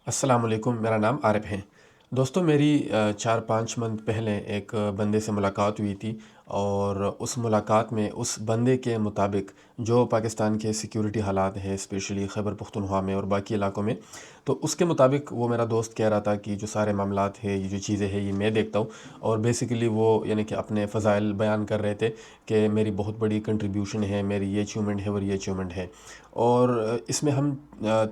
السلام علیکم، میرا نام عارف ہے۔ دوستو میری 4-5 منتھ پہلے ایک بندے سے ملاقات ہوئی تھی، اور اس ملاقات میں اس بندے کے مطابق جو پاکستان کے سیکیورٹی حالات ہے، اسپیشلی خیبر پختونخوا میں اور باقی علاقوں میں، تو اس کے مطابق وہ میرا دوست کہہ رہا تھا کہ جو سارے معاملات ہے، یہ جو چیزیں ہیں، یہ میں دیکھتا ہوں۔ اور بیسیکلی وہ یعنی کہ اپنے فضائل بیان کر رہے تھے کہ میری بہت بڑی کنٹریبیوشن ہے، میری یہ اچیومنٹ ہے اور یہ اچیومنٹ ہے۔ اور اس میں ہم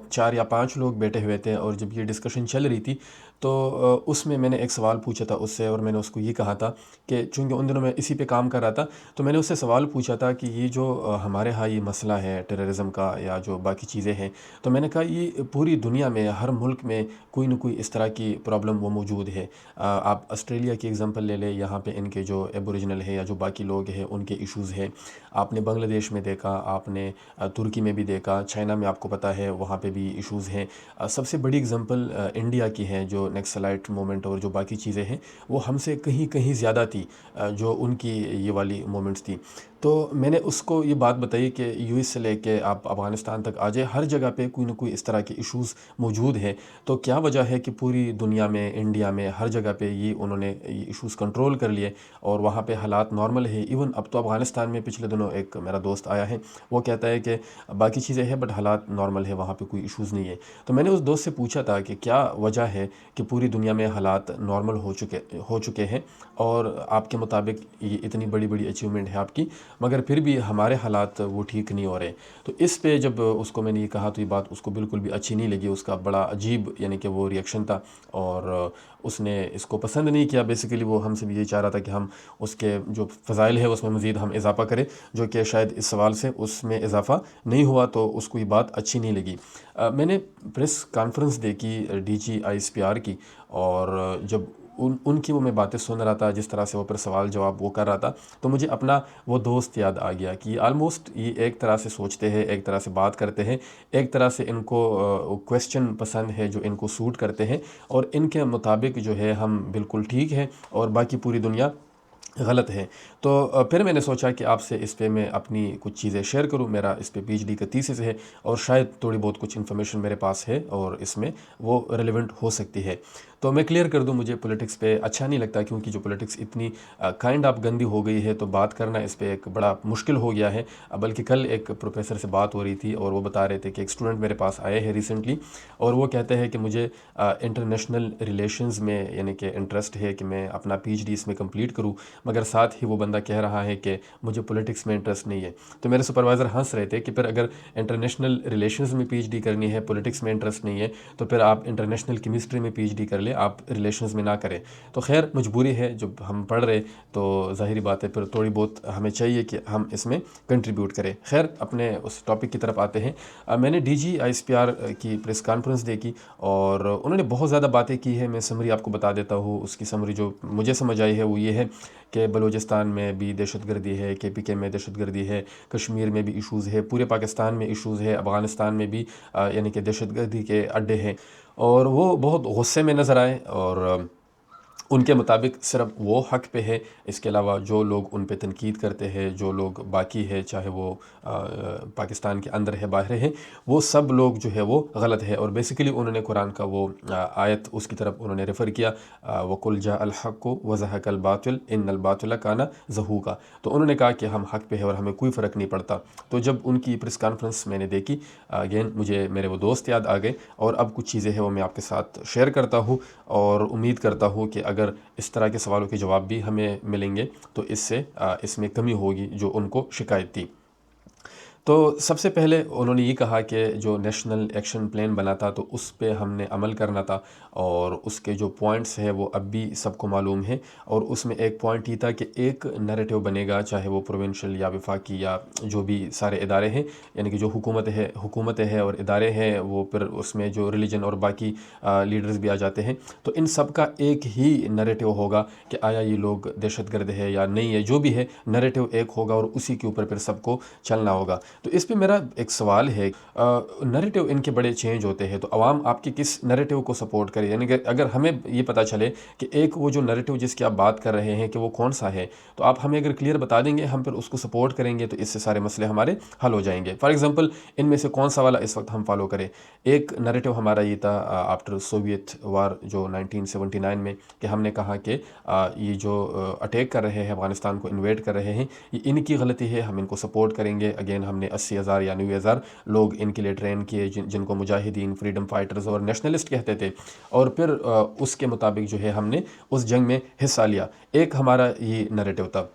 4 یا 5 لوگ بیٹھے ہوئے تھے، اور جب یہ ڈسکشن چل رہی تھی تو اس میں نے ایک سوال پوچھا تھا اس سے، اور میں نے اس کو یہ کہا تھا کہ چونکہ ان دنوں میں اسی پہ کام کر رہا تھا، تو میں نے اس سے سوال پوچھا تھا کہ یہ جو ہمارے ہاں یہ مسئلہ ہے ٹیررزم کا یا جو باقی چیزیں ہیں، تو میں نے کہا یہ پوری دنیا میں ہر ملک میں کوئی نہ کوئی اس طرح کی پرابلم وہ موجود ہے۔ آپ آسٹریلیا کی اگزامپل لے لیں، یہاں پہ ان کے جو ایبوریجنل ہے یا جو باقی لوگ ہیں ان کے ایشوز ہیں۔ آپ نے بنگلہ دیش میں دیکھا، آپ نے ترکی میں بھی دیکھا، چائنا میں آپ کو پتہ ہے وہاں پہ بھی ایشوز ہیں۔ سب سے بڑی اگزامپل انڈیا کی ہے، جو نیکسلائٹ مومنٹ اور جو باقی چیزیں ہیں وہ ہم سے کہیں کہیں زیادہ تھی، جو ان کی یہ والی مومنٹس تھی۔ تو میں نے اس کو یہ بات بتائی کہ یو ایس سے لے کے آپ افغانستان تک آ جائے، ہر جگہ پہ کوئی نہ کوئی اس طرح کے ایشوز موجود ہے۔ تو کیا وجہ ہے کہ پوری دنیا میں، انڈیا میں، ہر جگہ پہ انہوں نے یہ ایشوز کنٹرول کر لیے اور وہاں پہ حالات نارمل ہے؟ ایون اب تو افغانستان میں پچھلے دنوں ایک میرا دوست آیا ہے، وہ کہتا ہے کہ باقی چیزیں ہیں بٹ حالات نارمل ہے، وہاں پہ کوئی ایشوز نہیں ہے۔ تو میں نے اس دوست سے پوچھا تھا کہ کیا وجہ ہے کہ پوری دنیا میں حالات نارمل ہو چکے ہیں، اور آپ کے مطابق یہ اتنی بڑی بڑی اچیومنٹ ہے آپ کی، مگر پھر بھی ہمارے حالات وہ ٹھیک نہیں ہو رہے۔ تو اس پہ جب اس کو میں نے یہ کہا تو یہ بات اس کو بالکل بھی اچھی نہیں لگی، اس کا بڑا عجیب یعنی کہ وہ ریئیکشن تھا، اور اس نے اس کو پسند نہیں کیا۔ بیسیکلی وہ ہم سے بھی یہی چاہ رہا تھا کہ ہم اس کے جو فضائل ہے اس میں مزید ہم اضافہ کریں، جو کہ شاید اس سوال سے اس میں اضافہ نہیں ہوا، تو اس کو یہ بات اچھی نہیں لگی۔ میں نے press conference D G G I S P R کی، اور جب ان کی وہ میں باتیں سن رہا تھا، جس طرح سے وہ پر سوال جواب وہ کر رہا تھا، تو مجھے اپنا وہ دوست یاد آ گیا کہ آلموسٹ یہ ایک طرح سے سوچتے ہیں، ایک طرح سے بات کرتے ہیں، ایک طرح سے ان کو کویسچن پسند ہے جو ان کو سوٹ کرتے ہیں، اور ان کے مطابق جو ہے ہم بالکل ٹھیک ہے اور باقی پوری دنیا غلط ہے۔ تو پھر میں نے سوچا کہ آپ سے اس پہ میں اپنی کچھ چیزیں شیئر کروں۔ میرا اس پہ پی ایچ ڈی کا تھیسس ہے، اور شاید تھوڑی بہت کچھ انفارمیشن میرے پاس ہے اور اس میں وہ ریلیونٹ ہو سکتی ہے۔ تو میں کلیئر کر دوں، مجھے پولیٹکس پہ اچھا نہیں لگتا، کیونکہ جو پولیٹکس اتنی کائنڈ آف گندی ہو گئی ہے، تو بات کرنا اس پہ ایک بڑا مشکل ہو گیا ہے۔ بلکہ کل ایک پروفیسر سے بات ہو رہی تھی، اور وہ بتا رہے تھے کہ ایک اسٹوڈنٹ میرے پاس آئے ہیں ریسنٹلی، اور وہ کہتے ہیں کہ مجھے انٹرنیشنل ریلیشنز میں یعنی کہ انٹرسٹ ہے کہ میں اپنا پی ایچ ڈی اس میں کمپلیٹ کروں، مگر ساتھ ہی وہ بندہ کہہ رہا ہے کہ مجھے پولیٹکس میں انٹرسٹ نہیں ہے۔ تو میرے سپروائزر ہنس رہے تھے کہ پھر اگر انٹرنیشنل ریلیشنز میں پی ایچ ڈی کرنی ہے، پولیٹکس میں انٹرسٹ نہیں ہے، تو پھر آپ انٹرنیشنل کیمسٹری میں پی ایچ ڈی کر لیں، آپ ریلیشنز میں نہ کریں۔ تو خیر مجبوری ہے، جب ہم پڑھ رہے تو ظاہری بات ہے پھر تھوڑی بہت ہمیں چاہیے کہ ہم اس میں کنٹریبیوٹ کریں۔ خیر اپنے اس ٹاپک کی طرف آتے ہیں۔ میں نے D G I S P R کی پریس کانفرنس دیکھی، اور انہوں نے بہت زیادہ باتیں کی ہیں۔ میں سمری آپ کو بتا دیتا ہوں، اس کی سمری جو مجھے سمجھ آئی ہے وہ یہ ہے کہ بلوچستان میں بھی دہشت گردی ہے، کے پی کے میں دہشت گردی ہے، کشمیر میں بھی ایشوز ہے، پورے پاکستان میں ایشوز ہے، افغانستان میں بھی یعنی کہ دہشت گردی کے اڈے ہیں۔ اور وہ بہت غصے میں نظر آئے، اور ان کے مطابق صرف وہ حق پہ ہے، اس کے علاوہ جو لوگ ان پہ تنقید کرتے ہیں، جو لوگ باقی ہے، چاہے وہ پاکستان کے اندر ہے باہر ہے، وہ سب لوگ جو ہے وہ غلط ہے۔ اور بیسیکلی انہوں نے قرآن کا وہ آیت اس کی طرف انہوں نے ریفر کیا، وَقُلْ جَاءَ الْحَقُّ وَزَهَقَ الْبَاطِلُ إِنَّ الْبَاطِلَ كَانَ زَهُوقًا۔ تو انہوں نے کہا کہ ہم حق پہ ہے اور ہمیں کوئی فرق نہیں پڑتا۔ تو جب ان کی پریس کانفرنس میں نے دیکھی، اگین مجھے میرے وہ دوست یاد آ گئے، اور اب کچھ چیزیں ہیں وہ میں آپ کے ساتھ شیئر کرتا ہوں، اور امید کرتا ہوں کہ اگر اس طرح کے سوالوں کے جواب بھی ہمیں ملیں گے تو اس سے اس میں کمی ہوگی جو ان کو شکایت تھی۔ تو سب سے پہلے انہوں نے یہ کہا کہ جو نیشنل ایکشن پلان بنا تھا تو اس پہ ہم نے عمل کرنا تھا، اور اس کے جو پوائنٹس ہیں وہ اب بھی سب کو معلوم ہے۔ اور اس میں ایک پوائنٹ یہ تھا کہ ایک نیریٹو بنے گا، چاہے وہ پروونشل یا وفاقی یا جو بھی سارے ادارے ہیں، یعنی کہ جو حکومتیں ہیں اور ادارے ہیں، وہ پھر اس میں جو ریلیجن اور باقی لیڈرز بھی آ جاتے ہیں، تو ان سب کا ایک ہی نیریٹو ہوگا کہ آیا یہ لوگ دہشت گرد ہے یا نہیں ہے، جو بھی ہے نیریٹو ایک ہوگا، اور اسی کے اوپر پھر سب کو چلنا ہوگا۔ تو اس پہ میرا ایک سوال ہے، نریٹو ان کے بڑے چینج ہوتے ہیں، تو عوام آپ کے کس نریٹو کو سپورٹ کرے؟ یعنی کہ اگر ہمیں یہ پتہ چلے کہ ایک وہ جو نریٹو جس کی آپ بات کر رہے ہیں کہ وہ کون سا ہے، تو آپ ہمیں اگر کلیئر بتا دیں گے، ہم پھر اس کو سپورٹ کریں گے، تو اس سے سارے مسئلے ہمارے حل ہو جائیں گے۔ فار ایگزامپل ان میں سے کون سا والا اس وقت ہم فالو کریں؟ ایک نریٹو ہمارا یہ تھا آفٹر سوویت وار جو 1979 میں، کہ ہم نے کہا کہ یہ جو اٹیک کر رہے ہیں افغانستان کو، انویڈ کر رہے ہیں، یہ ان کی غلطی ہے، ہم ان کو سپورٹ کریں گے۔ اگین ہم نے 80,000 یا 90,000 لوگ ان کے لیے ٹرین کیے، جن کو مجاہدین، فریڈم فائٹرز اور نیشنلسٹ کہتے تھے، اور پھر اس کے مطابق جو ہے ہم نے اس جنگ میں حصہ لیا۔ ایک ہمارا یہ نریٹو تھا۔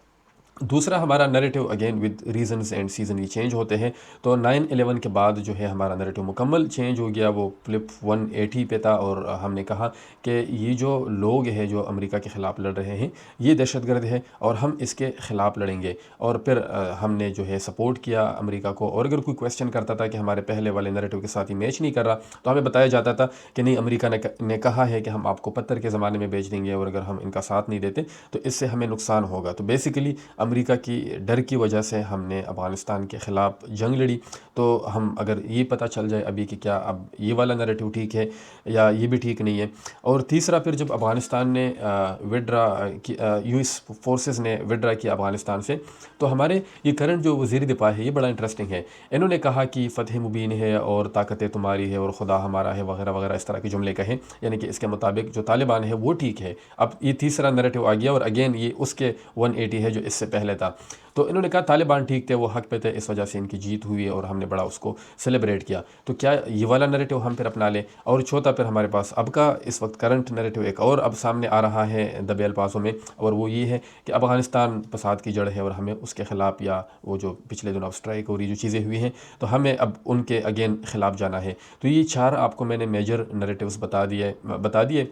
دوسرا ہمارا narrative again with reasons and season یہ چینج ہوتے ہیں، تو 9/11 کے بعد جو ہے ہمارا نریٹو مکمل چینج ہو گیا، وہ فلپ 180 پہ تھا، اور ہم نے کہا کہ یہ جو لوگ ہیں جو امریکہ کے خلاف لڑ رہے ہیں، یہ دہشت گرد ہے اور ہم اس کے خلاف لڑیں گے۔ اور پھر ہم نے جو ہے سپورٹ کیا امریکہ کو، اور اگر کوئی کویسچن کرتا تھا کہ ہمارے پہلے والے نریٹو کے ساتھ ہی میچ نہیں کر رہا، تو ہمیں بتایا جاتا تھا کہ نہیں، امریکہ نے کہا ہے کہ ہم آپ کو پتھر کے زمانے میں بیچ دیں گے، اور اگر ہم ان کا ساتھ نہیں دیتے تو اس سے ہمیں نقصان ہوگا۔ تو بیسیکلی امریکہ کی ڈر کی وجہ سے ہم نے افغانستان کے خلاف جنگ لڑی۔ تو ہم اگر یہ پتہ چل جائے ابھی کہ کیا اب یہ والا نریٹو ٹھیک ہے یا یہ بھی ٹھیک نہیں ہے۔ اور تیسرا پھر جب افغانستان نے وڈرا کی، یو ایس فورسز نے وڈرا کیا افغانستان سے، تو ہمارے یہ کرنٹ جو وزیر دفاع ہے، یہ بڑا انٹرسٹنگ ہے۔ انہوں نے کہا کہ فتح مبین ہے اور طاقت تمہاری ہے اور خدا ہمارا ہے، وغیرہ وغیرہ اس طرح کے جملے کہیں، یعنی کہ اس کے مطابق جو طالبان ہے وہ ٹھیک ہے۔ اب یہ تیسرا نریٹو آ گیا، اور اگین یہ اس کے 180 ہے جو اس سے پہلے تھا۔ تو انہوں نے کہا طالبان ٹھیک تھے، وہ حق پہ تھے، اس وجہ سے ان کی جیت ہوئی اور ہم نے بڑا اس کو سیلیبریٹ کیا۔ تو کیا یہ والا نریٹو ہم پھر اپنا لیں؟ اور چوتھا پھر ہمارے پاس اب کا اس وقت کرنٹ نریٹو ایک اور اب سامنے آ رہا ہے دبے الفاظوں میں، اور وہ یہ ہے کہ افغانستان فساد کی جڑ ہے اور ہمیں اس کے خلاف، یا وہ جو پچھلے دنوں اسٹرائک اور یہ جو چیزیں ہوئی ہیں، تو ہمیں اب ان کے اگین خلاف جانا ہے۔ تو یہ 4 آپ کو میں نے میجر نریٹوز بتا دیے۔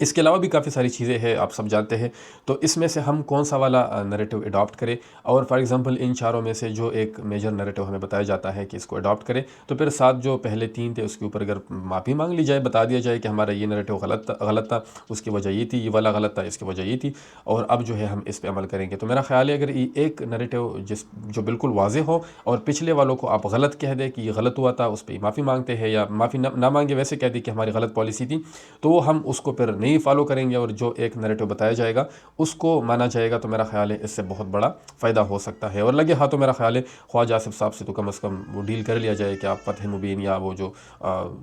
اس کے علاوہ بھی کافی ساری چیزیں ہیں، آپ سب جانتے ہیں۔ تو اس میں سے ہم کون سا والا نریٹو اڈاپٹ کرے؟ اور فار ایگزامپل ان چاروں میں سے جو ایک میجر نریٹو ہمیں بتایا جاتا ہے کہ اس کو اڈاپٹ کرے، تو پھر 7 جو پہلے 3 تھے اس کے اوپر اگر معافی مانگ لی جائے، بتا دیا جائے کہ ہمارا یہ نریٹو غلط تھا، اس کی وجہ یہ تھی، یہ والا غلط تھا، اس کی وجہ یہ تھی، اور اب جو ہے ہم اس پہ عمل کریں گے۔ تو میرا خیال ہے اگر یہ ایک نریٹو جو بالکل واضح ہو، اور پچھلے والوں کو آپ غلط کہہ دیں کہ یہ غلط ہوا تھا، اس پہ معافی مانگتے ہیں، یا معافی نہ مانگے، ویسے کہہ دیں کہ ہماری غلط پالیسی تھی، تو ہم اس کو پھر نہیں فالو کریں گے، اور جو ایک نریٹو بتایا جائے گا اس کو مانا جائے گا۔ تو میرا خیال ہے اس سے بہت بڑا فائدہ ہو سکتا ہے، اور لگے ہاتھوں میرا خیال ہے خواجہ آصف صاحب سے تو کم از کم وہ ڈیل کر لیا جائے کہ آپ فتح مبین یا وہ جو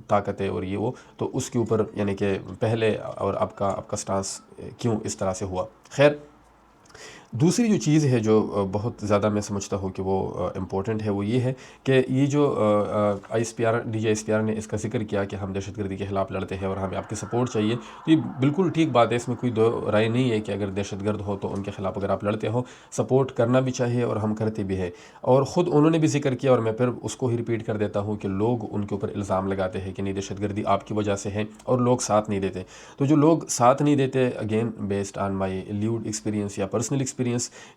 طاقت ہے اور یہ وہ، تو اس کے اوپر یعنی کہ پہلے اور اب کا سٹانس کیوں اس طرح سے ہوا۔ خیر، دوسری جو چیز ہے جو بہت زیادہ میں سمجھتا ہوں کہ وہ امپورٹنٹ ہے، وہ یہ ہے کہ یہ جو D J S P R نے اس کا ذکر کیا کہ ہم دہشت گردی کے خلاف لڑتے ہیں اور ہمیں آپ کی سپورٹ چاہیے، تو یہ بالکل ٹھیک بات ہے، اس میں کوئی دو رائے نہیں ہے کہ اگر دہشت گرد ہو تو ان کے خلاف اگر آپ لڑتے ہو، سپورٹ کرنا بھی چاہیے، اور ہم کرتے بھی ہیں۔ اور خود انہوں نے بھی ذکر کیا، اور میں پھر اس کو ہی ریپیٹ کر دیتا ہوں کہ لوگ ان کے اوپر الزام لگاتے ہیں کہ نہیں، دہشت گردی آپ کی وجہ سے ہے، اور لوگ ساتھ نہیں دیتے۔ تو جو لوگ ساتھ نہیں دیتے، again based on my lived experience یا پرسنل ایکسپیرینس،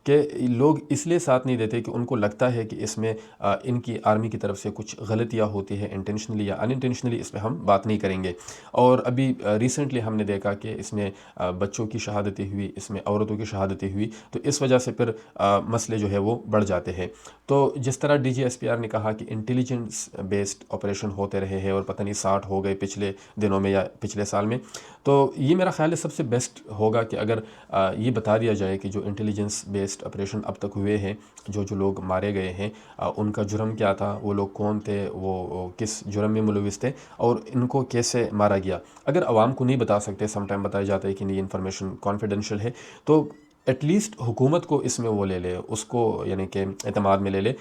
کہ لوگ اس لیے ساتھ نہیں دیتے کہ ان کو لگتا ہے کہ اس میں ان کی آرمی کی طرف سے کچھ غلطیاں ہوتی ہے، انٹینشنلی یا ان انٹینشنلی، اس پہ ہم بات نہیں کریں گے۔ اور ابھی ریسنٹلی ہم نے دیکھا کہ اس میں بچوں کی شہادتیں ہوئی، اس میں عورتوں کی شہادتیں ہوئی، تو اس وجہ سے پھر مسئلے جو ہے وہ بڑھ جاتے ہیں۔ تو جس طرح ڈی جی ایس پی آر نے کہا کہ انٹیلیجنس بیسڈ آپریشن ہوتے رہے ہیں، اور پتہ نہیں 60 ہو گئے پچھلے دنوں میں یا پچھلے سال میں، تو یہ میرا خیال ہے سب سے بیسٹ ہوگا کہ اگر یہ بتا دیا جائے کہ جو انٹیلیجنس بیسڈ آپریشن اب تک ہوئے ہیں، جو لوگ مارے گئے ہیں، ان کا جرم کیا تھا، وہ لوگ کون تھے، وہ کس جرم میں ملوث تھے، اور ان کو کیسے مارا گیا۔ اگر عوام کو نہیں بتا سکتے، سم ٹائم بتایا جاتا ہے کہ نہیں، انفارمیشن کانفیڈینشیل ہے، تو ایٹ لیسٹ حکومت کو اس میں وہ لے لے، اس کو یعنی کہ اعتماد میں لے لے،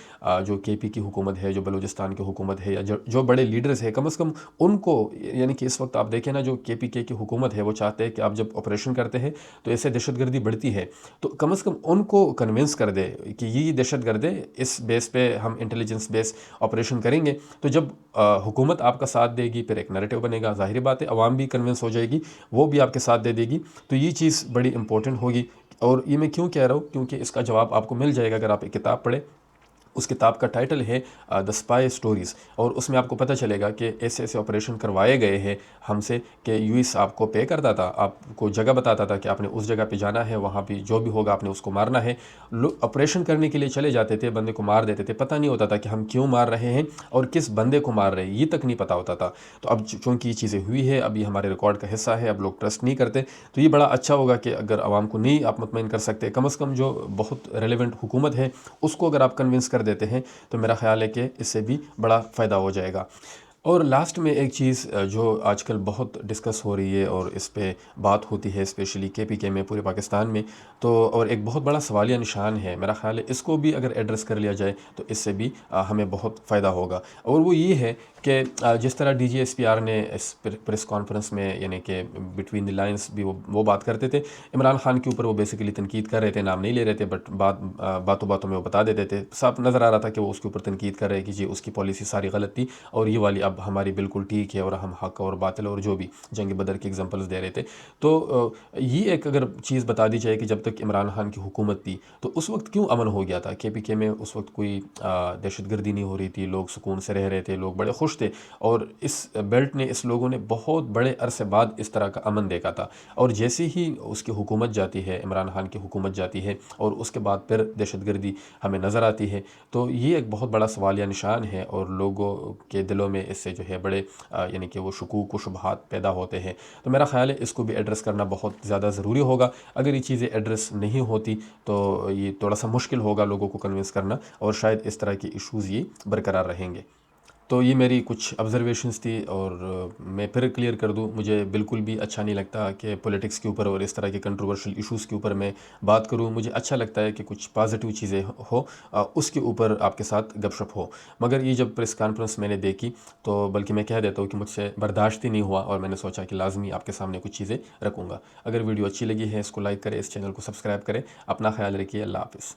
جو کے پی کی حکومت ہے، جو بلوچستان کی حکومت ہے، یا جو بڑے لیڈرز ہیں، کم از کم ان کو، یعنی کہ اس وقت آپ دیکھیں نا، جو کے پی کے کی حکومت ہے، وہ چاہتے ہیں کہ آپ جب آپریشن کرتے ہیں تو ایسے دہشت گردی بڑھتی ہے، تو کم از کم ان کو کنونس کر دے کہ یہ دہشت گرد ہے، اس بیس پہ ہم انٹیلیجنس بیس آپریشن کریں گے۔ تو جب حکومت آپ کا ساتھ دے گی، پھر ایک نیریٹو بنے گا، ظاہری بات ہے عوام بھی کنونس ہو جائے گی، وہ بھی آپ کے ساتھ دے گی۔ تو یہ چیز بڑی امپورٹنٹ ہوگی، اور یہ میں کیوں کہہ رہا ہوں، کیونکہ اس کا جواب آپ کو مل جائے گا اگر آپ ایک کتاب پڑھیں۔ اس کتاب کا ٹائٹل ہے دا اسپائی اسٹوریز، اور اس میں آپ کو پتہ چلے گا کہ ایسے ایسے آپریشن کروائے گئے ہیں ہم سے کہ یو ایس آپ کو پے کرتا تھا، آپ کو جگہ بتاتا تھا کہ آپ نے اس جگہ پہ جانا ہے، وہاں پہ جو بھی ہوگا آپ نے اس کو مارنا ہے۔ لوگ آپریشن کرنے کے لیے چلے جاتے تھے، بندے کو مار دیتے تھے، پتہ نہیں ہوتا تھا کہ ہم کیوں مار رہے ہیں اور کس بندے کو مار رہے ہیں، یہ تک نہیں پتہ ہوتا تھا۔ تو اب چونکہ یہ چیزیں ہوئی ہے، اب یہ ہمارے ریکارڈ کا حصہ ہے، اب لوگ ٹرسٹ نہیں کرتے، تو یہ بڑا اچھا ہوگا کہ اگر عوام کو نہیں آپ مطمئن کر سکتے، کم از کم جو بہت ریلیونٹ حکومت ہے اس کو اگر آپ کنونس کر دیتے ہیں تو میرا خیال ہے کہ اس سے بھی بڑا فائدہ ہو جائے گا۔ اور لاسٹ میں ایک چیز جو آج کل بہت ڈسکس ہو رہی ہے اور اس پہ بات ہوتی ہے اسپیشلی KPK میں، پورے پاکستان میں، تو اور ایک بہت بڑا سوالیہ نشان ہے، میرا خیال ہے اس کو بھی اگر ایڈریس کر لیا جائے تو اس سے بھی ہمیں بہت فائدہ ہوگا۔ اور وہ یہ ہے کہ جس طرح DGSPR نے اس پریس کانفرنس میں یعنی کہ بٹوین دی لائنس بھی وہ بات کرتے تھے، عمران خان کے اوپر وہ بیسیکلی تنقید کر رہے تھے، نام نہیں لے رہے تھے، بٹ باتوں باتوں میں وہ بتا دیتے تھے، صاف نظر آ رہا تھا کہ وہ اس کے اوپر تنقید کر رہے کہ جی اس کی پالیسی ساری غلط تھی اور یہ والی اب ہماری بالکل ٹھیک ہے، اور ہم حق اور باطل اور جو بھی جنگ بدر کی ایگزامپلز دے رہے تھے۔ تو یہ ایک اگر چیز بتا دی جائے کہ جب تک عمران خان کی حکومت تھی تو اس وقت کیوں امن ہو گیا تھا، KPK میں اس وقت کوئی دہشت گردی نہیں ہو رہی تھی، لوگ سکون سے رہ رہے تھے، لوگ بڑے خوش تھے، اور اس بیلٹ نے، اس لوگوں نے بہت بڑے عرصے بعد اس طرح کا امن دیکھا تھا۔ اور جیسے ہی اس کی حکومت جاتی ہے، عمران خان کی حکومت جاتی ہے، اور اس کے بعد پھر دہشت گردی ہمیں نظر آتی ہے، تو یہ ایک بہت بڑا سوالیہ نشان ہے، اور لوگوں کے دلوں میں اس سے جو ہے بڑے یعنی کہ وہ شکوک و شبہات پیدا ہوتے ہیں۔ تو میرا خیال ہے اس کو بھی ایڈریس کرنا بہت زیادہ ضروری ہوگا۔ اگر یہ چیزیں ایڈریس نہیں ہوتی تو یہ تھوڑا سا مشکل ہوگا لوگوں کو کنونس کرنا، اور شاید اس طرح کی ایشوز یہ برقرار رہیں گے۔ تو یہ میری کچھ آبزرویشنز تھی، اور میں پھر کلیئر کر دوں، مجھے بالکل بھی اچھا نہیں لگتا کہ پولیٹکس کے اوپر اور اس طرح کے کنٹروورشل ایشوز کے اوپر میں بات کروں۔ مجھے اچھا لگتا ہے کہ کچھ پازیٹیو چیزیں ہو، اس کے اوپر آپ کے ساتھ گپ شپ ہو۔ مگر یہ جب پریس کانفرنس میں نے دیکھی تو بلکہ میں کہہ دیتا ہوں کہ مجھ سے برداشت ہی نہیں ہوا، اور میں نے سوچا کہ لازمی آپ کے سامنے کچھ چیزیں رکھوں گا۔ اگر ویڈیو اچھی لگی ہے اس کو لائک کریں، اس چینل کو سبسکرائب کریں، اپنا خیال رکھیے، اللہ حافظ۔